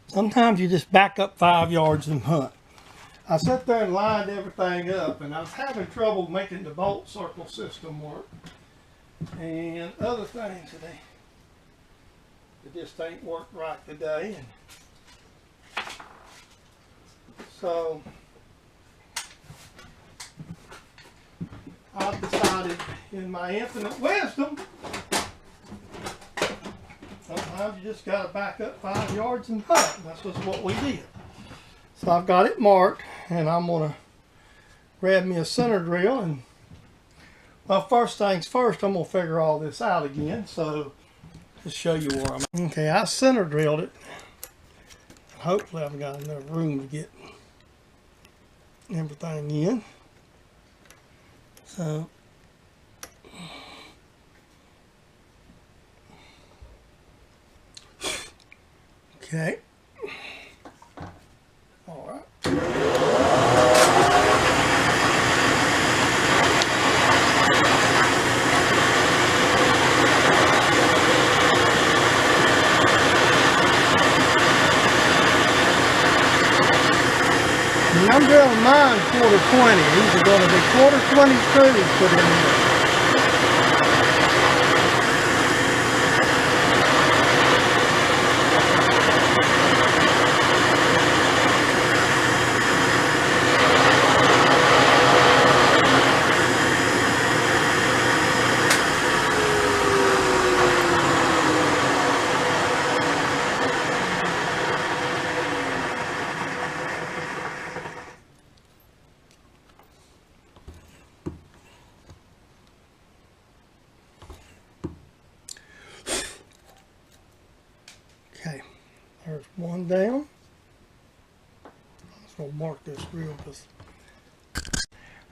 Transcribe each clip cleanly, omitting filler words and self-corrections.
Sometimes you just back up 5 yards and hunt. I sat there and lined everything up, and I was having trouble making the bolt circle system work. And other things today. It just ain't worked right today. And so I've decided in my infinite wisdom, sometimes you just got to back up 5 yards and hunt. And that's just what we did. So I've got it marked, and I'm going to grab me a center drill. And well, first things first, I'm going to figure all this out again. So just show you where I'm at. Okay, I center drilled it. Hopefully I've got enough room to get everything in. So okay. All right. And I'm drilling mine quarter 20. These are going to be quarter 20 screws put in there. Okay, there's one down. I'm just going to mark this real because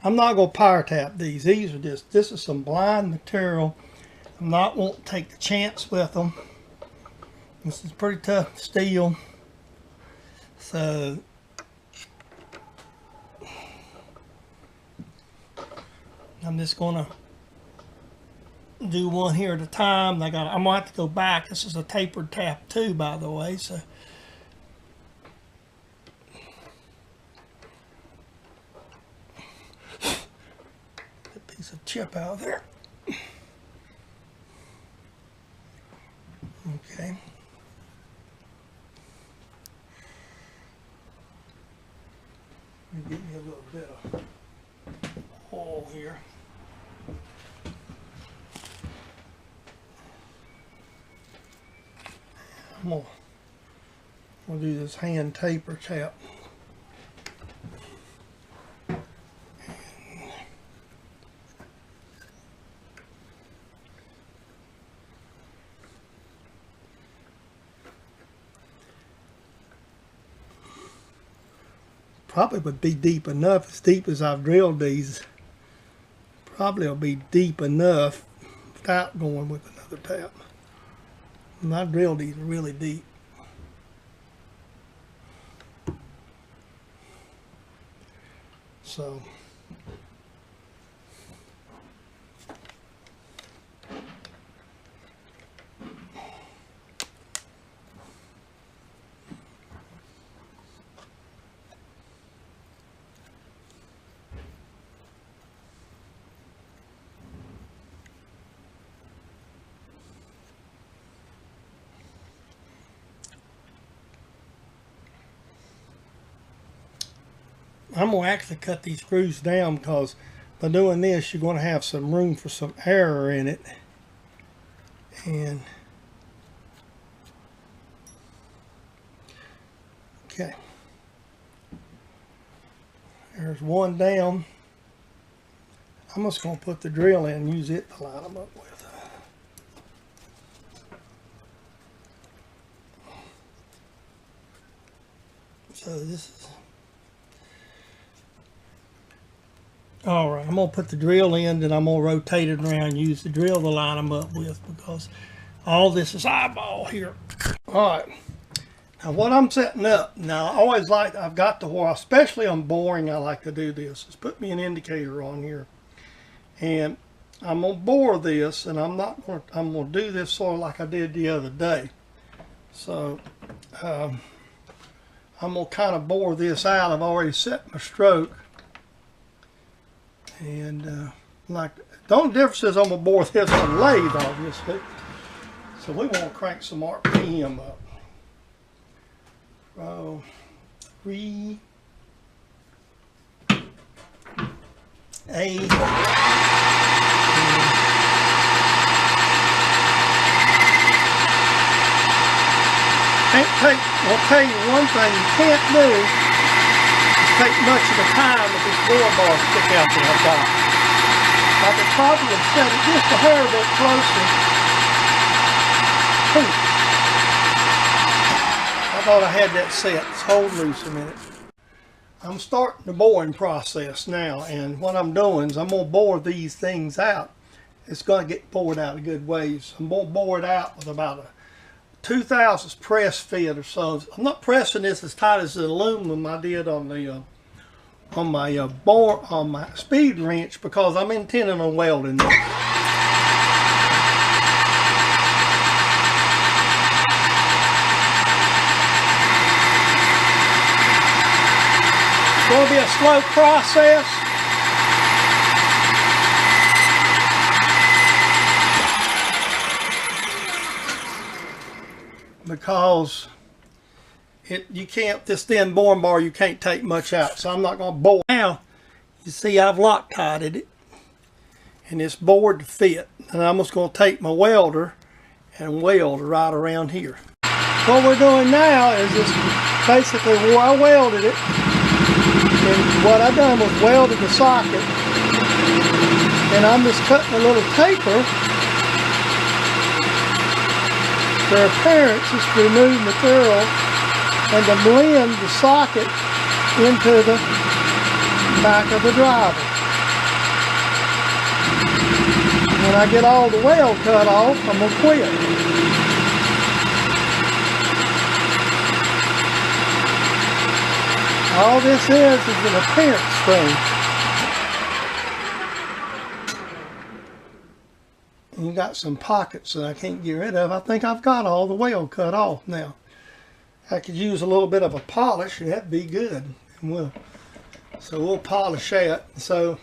I'm not going to power tap these. These are just, this is some blind material. I'm not wanting to take the chance with them. This is pretty tough steel. So I'm just going to do one here at a time. I'm gonna have to go back. This is a tapered tap too, by the way. So a piece of chip out there. Okay. Let me get me a little bit of oil here. We'll do this hand taper tap. Probably would be deep enough, as deep as I've drilled these. Probably will be deep enough without going with another tap. And I drilled these really deep. So I'm going to actually cut these screws down because by doing this you're going to have some room for some error in it. And okay, there's one down. I'm just going to put the drill in and use it to line them up with. So this is all right. I'm going to put the drill in, and I'm going to rotate it around and use the drill to line them up with, because all this is eyeball here. All right. Now what I'm setting up, now I always like, I've got to where, especially on boring, I like to do this, is put me an indicator on here. And I'm going to bore this, and I'm going to do this sort of like I did the other day. So I'm going to kind of bore this out. I've already set my stroke. And like, the only difference is I'm going to bore this on lathe, obviously. So we want to crank some RPM up. 3, 8. I'll tell you one thing you can't do is take much of the time with this bore bar stick out that I've got. I could probably set it just a hair bit closer. Ooh. I thought I had that set. Let's hold loose a minute. I'm starting the boring process now, and what I'm doing is I'm going to bore these things out. It's going to get bored out a good ways. I'm going to bore it out with about a 2/1000 press fit or so. I'm not pressing this as tight as the aluminum I did on the on my speed wrench, because I'm intending on welding this. It's going to be a slow process. Because you can't, this thin boring bar, you can't take much out. So I'm not going to bore. Now, you see I've Loctited it. And it's bored to fit. And I'm just going to take my welder and weld right around here. What we're doing now is just basically where I welded it. And what I done was welded the socket. And I'm just cutting a little taper. Their appearance is to remove material and to blend the socket into the back of the driver. When I get all the weld cut off, I'm going to quit. All this is an appearance thing. You got some pockets that I can't get rid of. I think I've got all the weld cut off now. I could use a little bit of a polish, and that'd be good. And we'll polish that. So,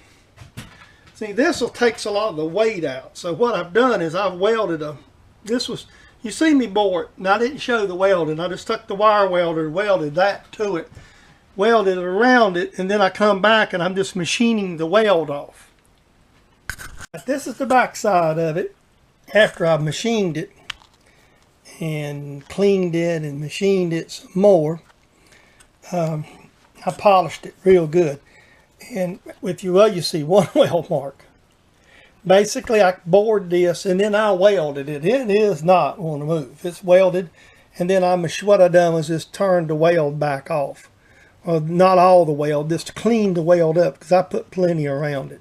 see, this will take a lot of the weight out. So what I've done is I've welded you see me bore it, and I didn't show the welding. I just took the wire welder and welded that to it, welded it around it, and then I come back and I'm just machining the weld off. This is the back side of it after I've machined it and cleaned it and machined it some more. I polished it real good, and if you will, you see one weld mark. Basically I bored this and then I welded it. It is not on the move. It's welded, and then what I done was just turned the weld back off. Well, not all the weld, just to clean the weld up, because I put plenty around it.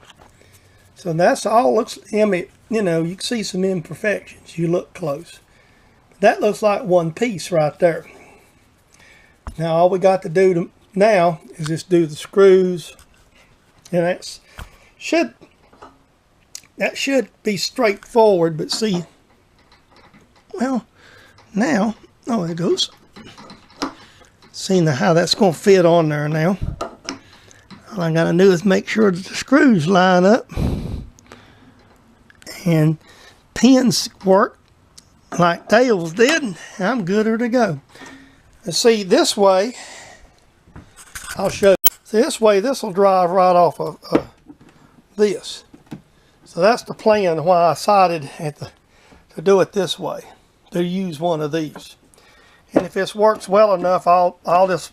So that's all. Looks, you know, you can see some imperfections. You look close. That looks like one piece right there. Now all we got to do now is just do the screws, and that should be straightforward. But see, well, now, oh, there it goes. Seeing how that's going to fit on there now. All I got to do is make sure that the screws line up. And pins work like Dale's did. I'm gooder to go. And see, this way, I'll show you. See, this way, this will drive right off of this. So that's the plan why I decided to do it this way, to use one of these. And if this works well enough, I'll just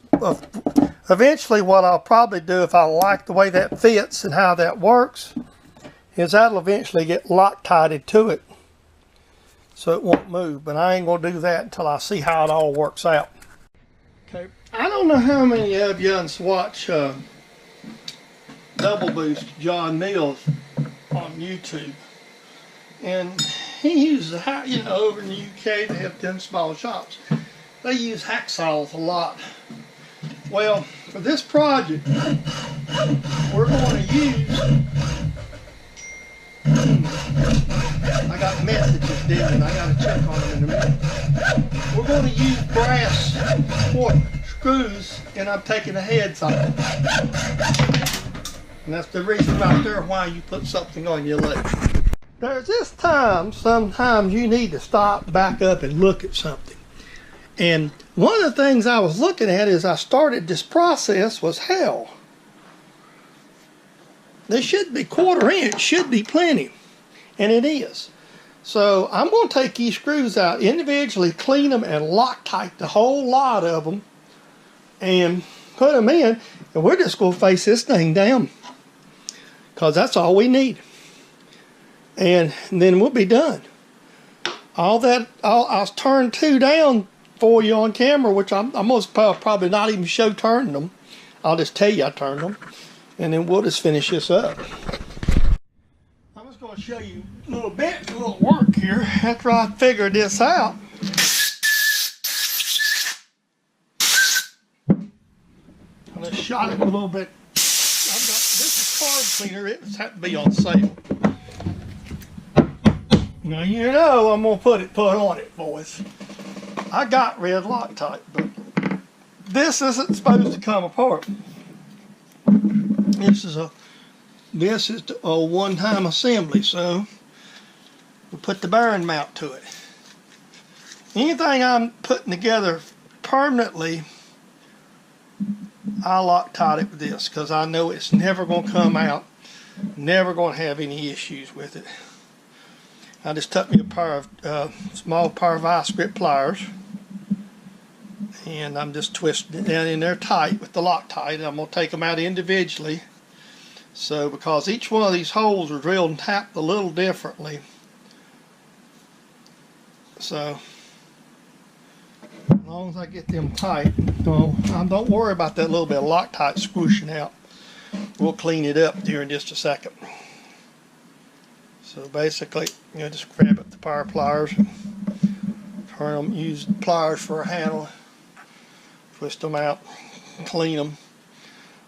eventually what I'll probably do, if I like the way that fits and how that works, is that'll eventually get Loctited to it so it won't move. But I ain't going to do that until I see how it all works out. Okay, I don't know how many of you watch Double Boost John Mills on YouTube. And he uses, you know, over in the UK they have 10 small shops. They use hacksaws a lot. Well, for this project, we're going to use, I got messages, didn't I? I got to check on them in a minute. We're going to use brass quarter screws and I'm taking the heads off. And that's the reason right there why you put something on your leg. There's this time, sometimes you need to stop, back up, and look at something. And one of the things I was looking at as I started this process was hell. There should be 1/4 inch, should be plenty. And it is. So I'm going to take these screws out individually, clean them, and Loctite the whole lot of them. And put them in. And we're just going to face this thing down. Because that's all we need. And then we'll be done. All that, I'll turn 2 down for you on camera, which I'm most probably not even show turning them. I'll just tell you I turned them. And then we'll just finish this up. I'm just going to show you a little work here after I figured this out. I just shot it a little bit. This is carb cleaner. It had to be on sale. Now you know I'm going to put on it, boys. I got red Loctite, but this isn't supposed to come apart. This is a one-time assembly, so we'll put the bearing mount to it. Anything I'm putting together permanently, I Loctite it with this because I know it's never going to come out, never going to have any issues with it. I just took me a pair of small pair of vice grip pliers, and I'm just twisting it down in there tight with the Loctite. I'm going to take them out individually. So because each one of these holes are drilled and tapped a little differently. So as long as I get them tight, don't worry about that little bit of Loctite squishing out. We'll clean it up here in just a second. So basically, just grab up the power pliers, turn them, use the pliers for a handle, twist them out, clean them,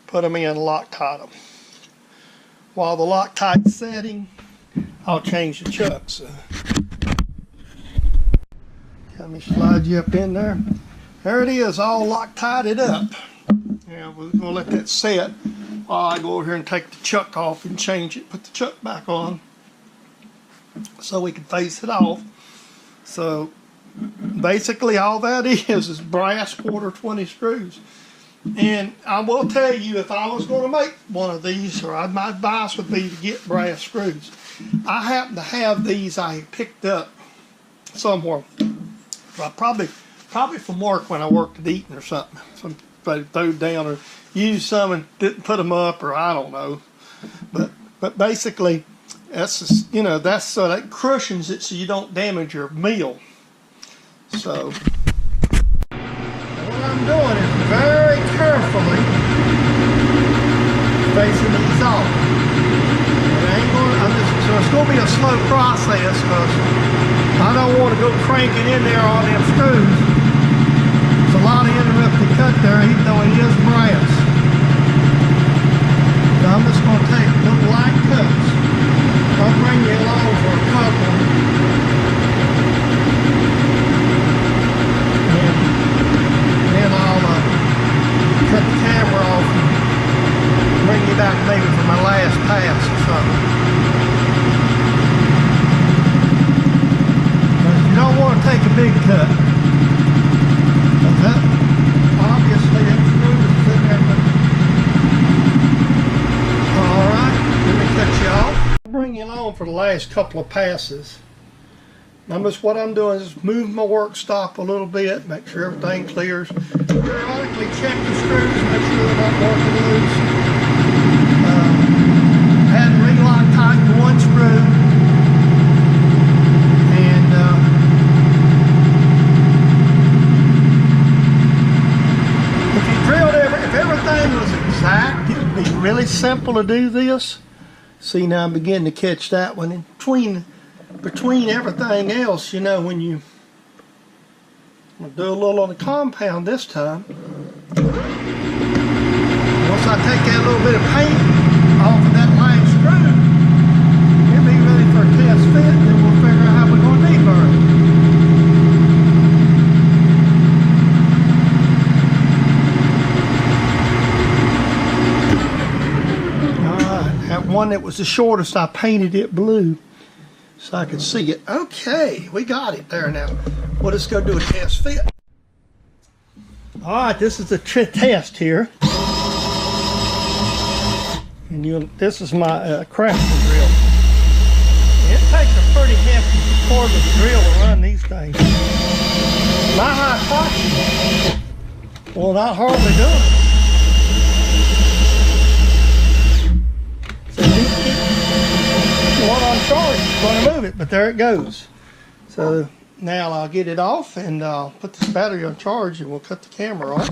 put them in, Loctite them. While the Loctite's setting, I'll change the chucks. Let me slide you up in there. There it is, all Loctited up. Now we're going to let that set while I go over here and take the chuck off and change it, put the chuck back on, so we can face it off. So basically all that is brass 1/4-20 screws. And I will tell you, if I was going to make one of these, my advice would be to get brass screws. I happen to have these I picked up somewhere. Well, probably from work when I worked at Eaton or something. Somebody threw down or used some and didn't put them up, or I don't know. But basically, that's just, that's so that cushions it so you don't damage your meal. So what I'm doing is very carefully facing these off. So it's going to be a slow process because I don't want to go cranking in there on them screws. There's a lot of interrupted cut there, even though it is brass. So I'm just going to take little light cuts. I'll bring you along for a couple. And then I'll cut the camera off and bring you back maybe for my last pass or something. You don't want to take a big cut. That, obviously, that screw is in there. Alright, let me cut you off. I'll bring you along for the last couple of passes. What I'm doing is move my work stop a little bit, make sure everything clears. Periodically check the screws, make sure they're not working loose. Had the ring Loctite in one screw. If everything was exact, it would be really simple to do this. See, now I'm beginning to catch that one. In between everything else, when you do a little on the compound this time. Once I take that little bit of paint off of that last screw, it'll be ready for a test fit, and then we'll figure out how we're going to deburr it. one that was the shortest, I painted it blue so I could see it. Okay, we got it there now. We'll just go do a test fit. All right, this is the test here. And this is my crafting drill. It takes a pretty hefty cordless drill to run these things. My hypothesis will not hardly do it. So the one on charge is going to move it, but there it goes. So now I'll get it off and I'll put this battery on charge and we'll cut the camera off.